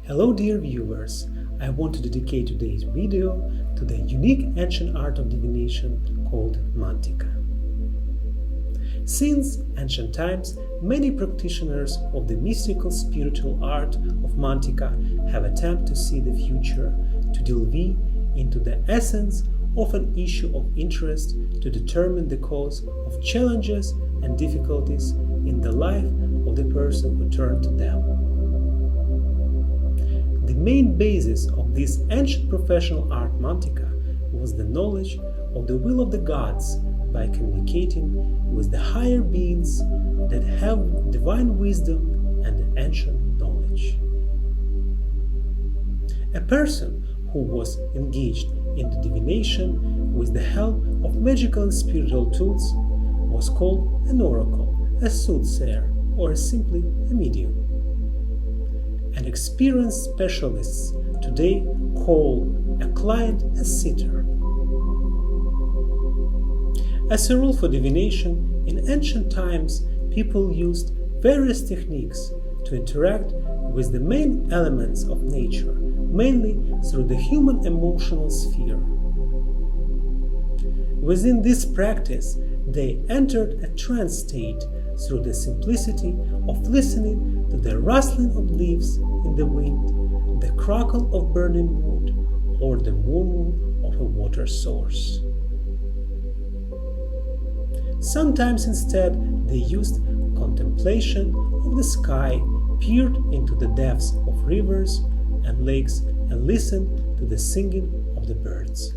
Hello dear viewers, I want to dedicate today's video to the unique ancient art of divination called Mantica. Since ancient times, many practitioners of the mystical spiritual art of Mantica have attempted to see the future, to delve into the essence of an issue of interest, to determine the cause of challenges and difficulties in the life of the person who turned to them. The main basis of this ancient professional art Mantica was the knowledge of the will of the gods by communicating with the higher beings that have divine wisdom and ancient knowledge. A person who was engaged in the divination with the help of magical and spiritual tools was called an oracle, a soothsayer, or simply a medium. And experienced specialists today call a client a sitter. As a rule for divination, in ancient times, people used various techniques to interact with the main elements of nature, mainly through the human emotional sphere. Within this practice, they entered a trance state through the simplicity of listening to the rustling of leaves in the wind, the crackle of burning wood, or the murmur of a water source. Sometimes instead they used contemplation of the sky, peered into the depths of rivers and lakes, and listened to the singing of the birds.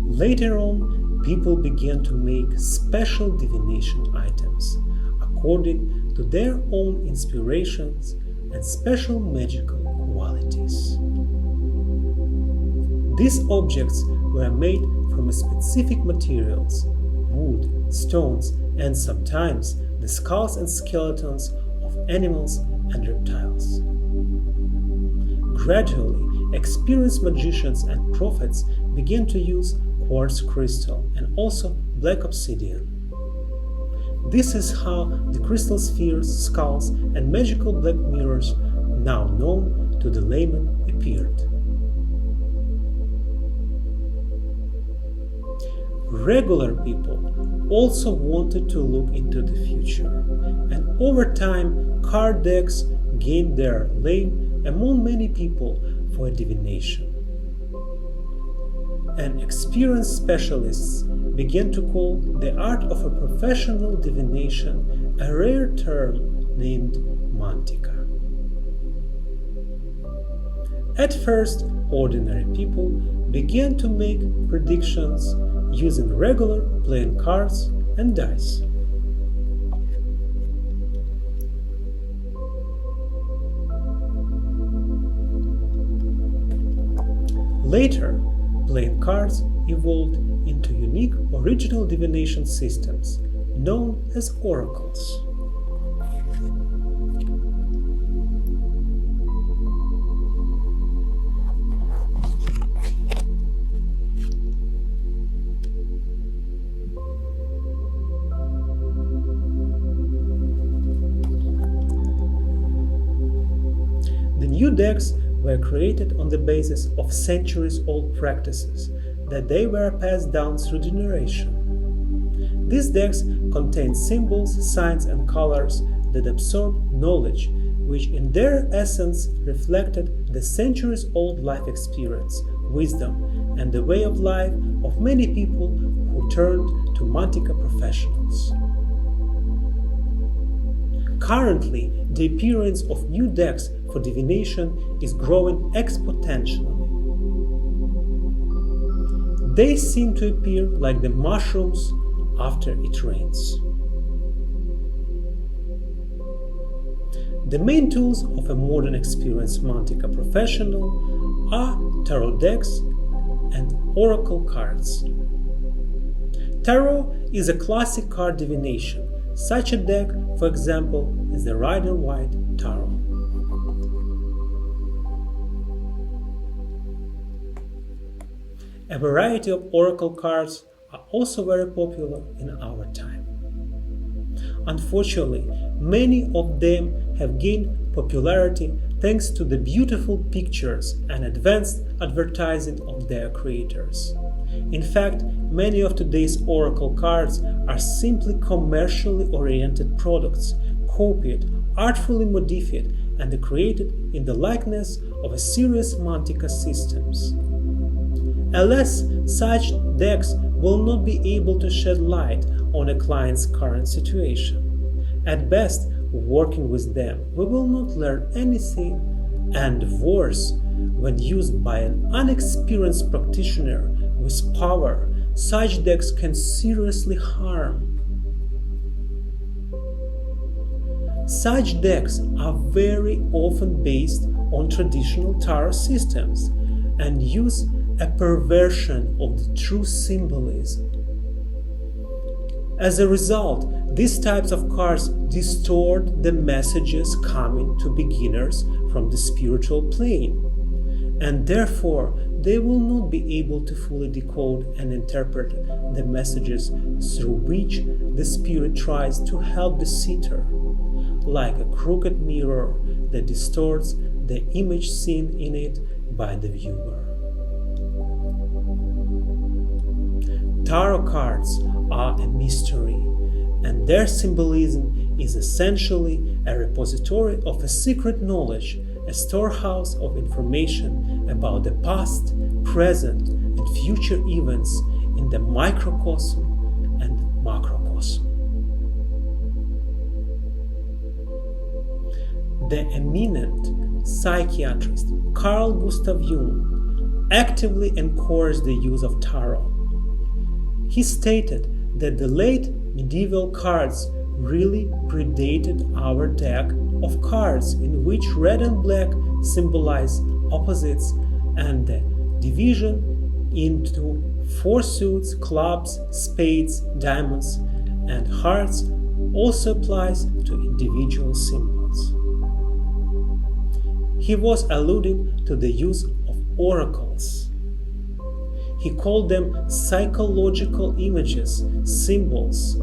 Later on, people began to make special divination items according to their own inspirations and special magical qualities. These objects were made from specific materials, wood, stones, and sometimes the skulls and skeletons of animals and reptiles. Gradually, experienced magicians and prophets began to use quartz crystal and also black obsidian. This is how the crystal spheres, skulls, and magical black mirrors, now known to the layman, appeared. Regular people also wanted to look into the future, and over time card decks gained their name among many people for divination. And experienced specialists began to call the art of a professional divination a rare term named Mantica. At first, ordinary people began to make predictions using regular playing cards and dice. Later, playing cards evolved into unique original divination systems known as oracles. The new decks were created on the basis of centuries-old practices that they were passed down through generation. These decks contained symbols, signs, and colors that absorbed knowledge, which in their essence reflected the centuries-old life experience, wisdom, and the way of life of many people who turned to Mantica professionals. Currently, the appearance of new decks for divination is growing exponentially. They seem to appear like the mushrooms after it rains. The main tools of a modern experienced Mantica professional are tarot decks and oracle cards. Tarot is a classic card divination. Such a deck, for example, is the Rider-Waite Tarot. A variety of oracle cards are also very popular in our time. Unfortunately, many of them have gained popularity thanks to the beautiful pictures and advanced advertising of their creators. In fact, many of today's oracle cards are simply commercially oriented products, copied, artfully modified, and created in the likeness of a serious Mantica systems. Alas, such decks will not be able to shed light on a client's current situation. At best, working with them, we will not learn anything, and worse, when used by an unexperienced practitioner with power, such decks can seriously harm. Such decks are very often based on traditional tarot systems and use a perversion of the true symbolism. As a result, these types of cards distort the messages coming to beginners from the spiritual plane, and therefore they will not be able to fully decode and interpret the messages through which the spirit tries to help the seeker, like a crooked mirror that distorts the image seen in it by the viewer. Tarot cards are a mystery, and their symbolism is essentially a repository of a secret knowledge, a storehouse of information about the past, present, and future events in the microcosm and macrocosm. The eminent psychiatrist Carl Gustav Jung actively encouraged the use of tarot. He stated that the late medieval cards really predated our deck of cards in which red and black symbolize opposites, and the division into four suits, clubs, spades, diamonds, and hearts also applies to individual symbols. He was alluding to the use of oracles. He called them psychological images, symbols,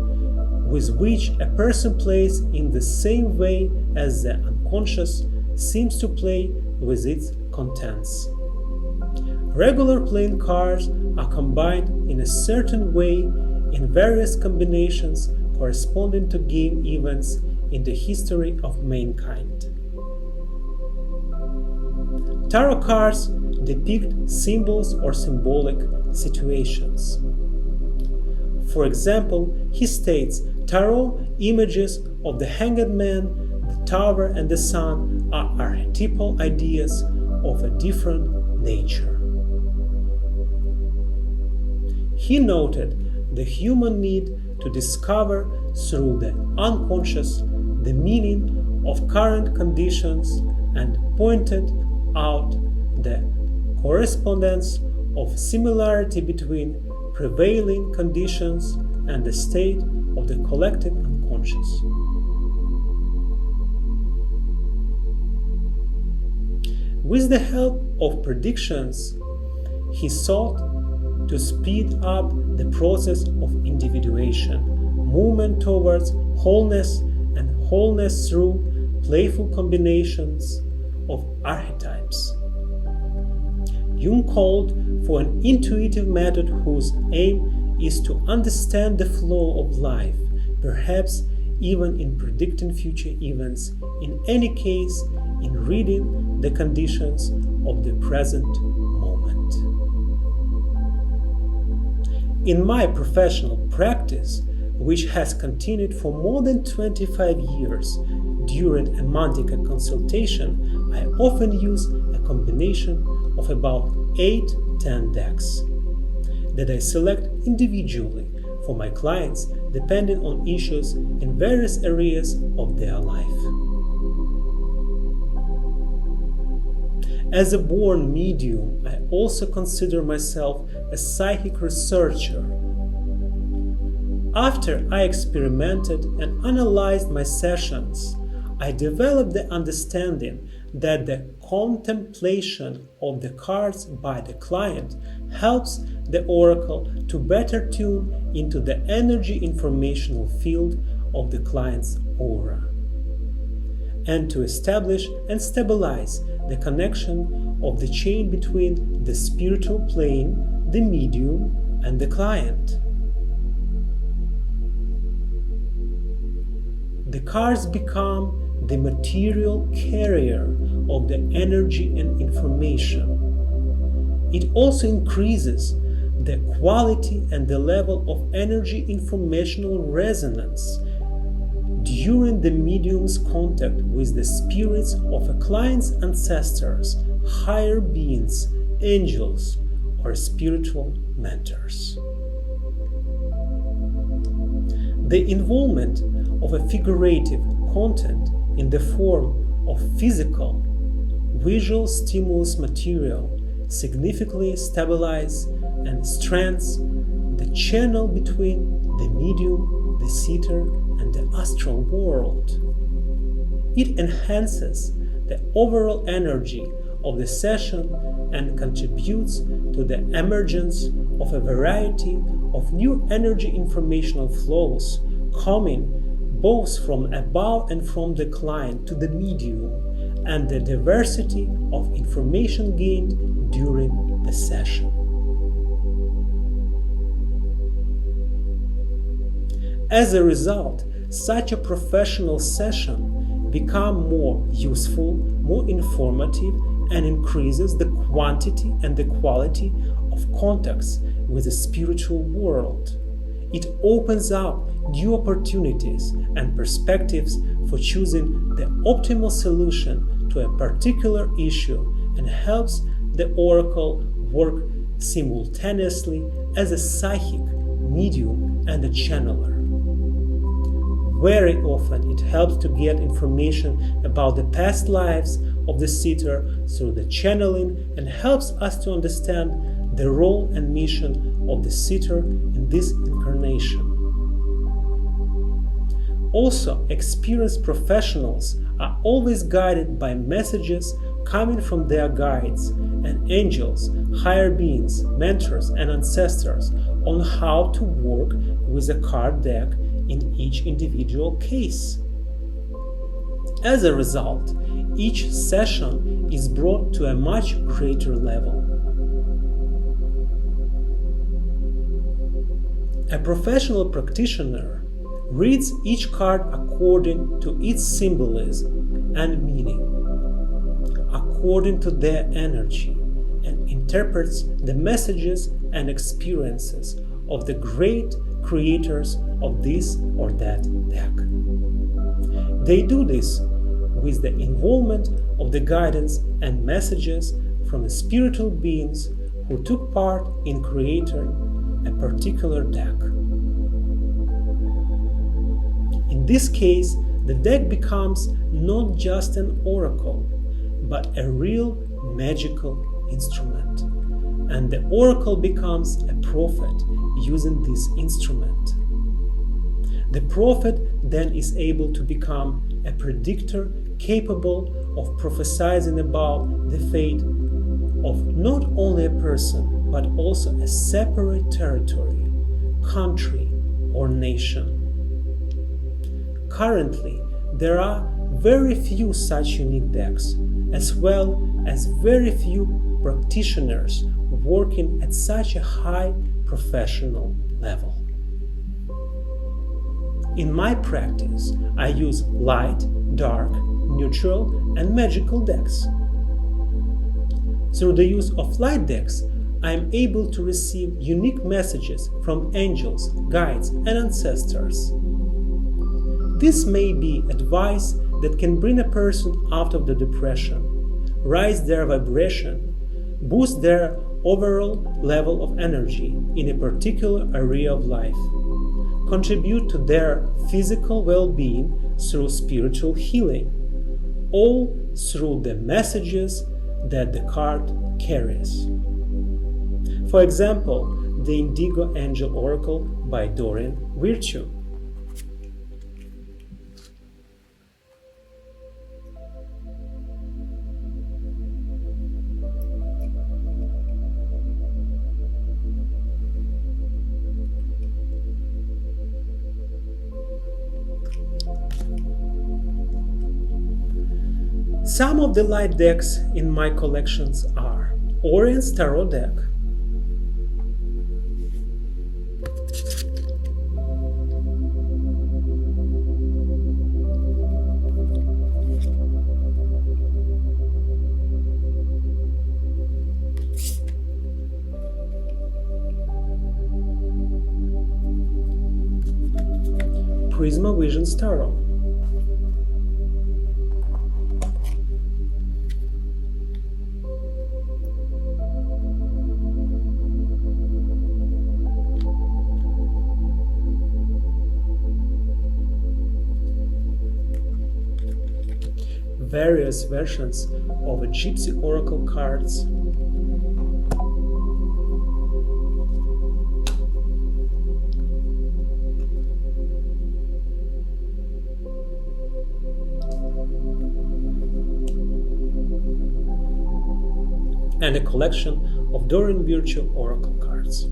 with which a person plays in the same way as the unconscious seems to play with its contents. Regular playing cards are combined in a certain way in various combinations corresponding to game events in the history of mankind. Tarot cards depict symbols or symbolic situations. For example, he states tarot images of the Hanged Man, the Tower, and the Sun are archetypal ideas of a different nature. He noted the human need to discover through the unconscious the meaning of current conditions and pointed out the correspondence of similarity between prevailing conditions and the state of the collective unconscious. With the help of predictions, he sought to speed up the process of individuation, movement towards wholeness, and wholeness through playful combinations of archetypes. Jung called for an intuitive method whose aim is to understand the flow of life, perhaps even in predicting future events, in any case, in reading the conditions of the present moment. In my professional practice, which has continued for more than 25 years, during a Mantica consultation, I often use a combination of about 8-10 decks that I select individually for my clients depending on issues in various areas of their life. As a born medium, I also consider myself a psychic researcher. After I experimented and analyzed my sessions, I developed the understanding that the contemplation of the cards by the client helps the oracle to better tune into the energy informational field of the client's aura. and to establish and stabilize the connection of the chain between the spiritual plane, the medium, and the client. The cards become the material carrier of the energy and information. It also increases the quality and the level of energy informational resonance during the medium's contact with the spirits of a client's ancestors, higher beings, angels, or spiritual mentors. The involvement of a figurative content in the form of physical, visual stimulus material significantly stabilize and strengthens the channel between the medium, the seer, and the astral world. It enhances the overall energy of the session and contributes to the emergence of a variety of new energy informational flows coming both from above and from the client to the medium, and the diversity of information gained during the session. As a result, such a professional session becomes more useful, more informative, and increases the quantity and the quality of contacts with the spiritual world. It opens up new opportunities and perspectives for choosing the optimal solution to a particular issue and helps the oracle work simultaneously as a psychic, medium, and a channeler. Very often it helps to get information about the past lives of the seer through the channeling and helps us to understand the role and mission of the seer in this incarnation. Also, experienced professionals are always guided by messages coming from their guides and angels, higher beings, mentors, and ancestors on how to work with a card deck in each individual case. As a result, each session is brought to a much greater level. A professional practitioner reads each card according to its symbolism and meaning, according to their energy, and interprets the messages and experiences of the great creators of this or that deck. They do this with the involvement of the guidance and messages from the spiritual beings who took part in creating a particular deck. In this case, the deck becomes not just an oracle, but a real magical instrument, and the oracle becomes a prophet using this instrument. The prophet then is able to become a predictor capable of prophesying about the fate of not only a person but also a separate territory, country, or nation. Currently, there are very few such unique decks, as well as very few practitioners working at such a high professional level. In my practice, I use light, dark, neutral, and magical decks. Through the use of light decks, I am able to receive unique messages from angels, guides, and ancestors. This may be advice that can bring a person out of the depression, raise their vibration, boost their overall level of energy in a particular area of life, contribute to their physical well-being through spiritual healing, all through the messages that the card carries. For example, the Indigo Angel Oracle by Dorian Virtue. Some of the light decks in my collections are Orion's Tarot deck, Prisma Visions Tarot, various versions of a Gypsy Oracle cards, and a collection of Dorian Virtue Oracle cards.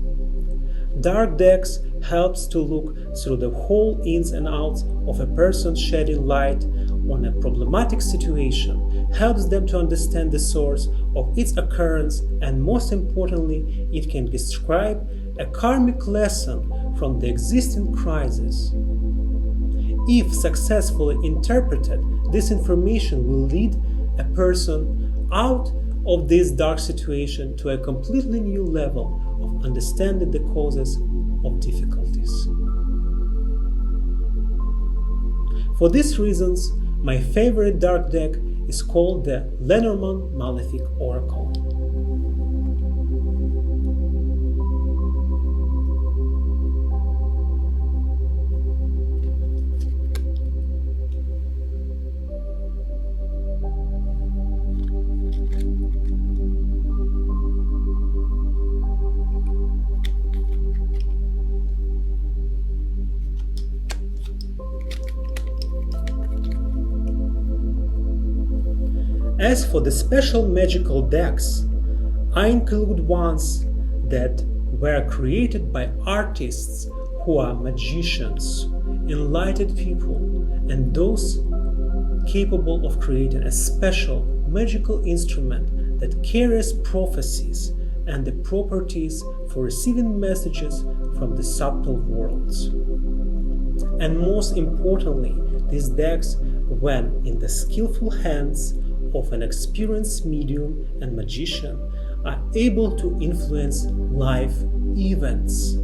Dark decks helps to look through the whole ins and outs of a person shedding light on a problematic situation, helps them to understand the source of its occurrence, and most importantly, it can describe a karmic lesson from the existing crisis. If successfully interpreted, this information will lead a person out of this dark situation to a completely new level of understanding the causes of difficulties. For these reasons, my favorite dark deck is called the Lenormand Malefic Oracle. As for the special magical decks, I include ones that were created by artists who are magicians, enlightened people, and those capable of creating a special magical instrument that carries prophecies and the properties for receiving messages from the subtle worlds. And most importantly, these decks, when in the skillful hands of an experienced medium and magician, are able to influence life events.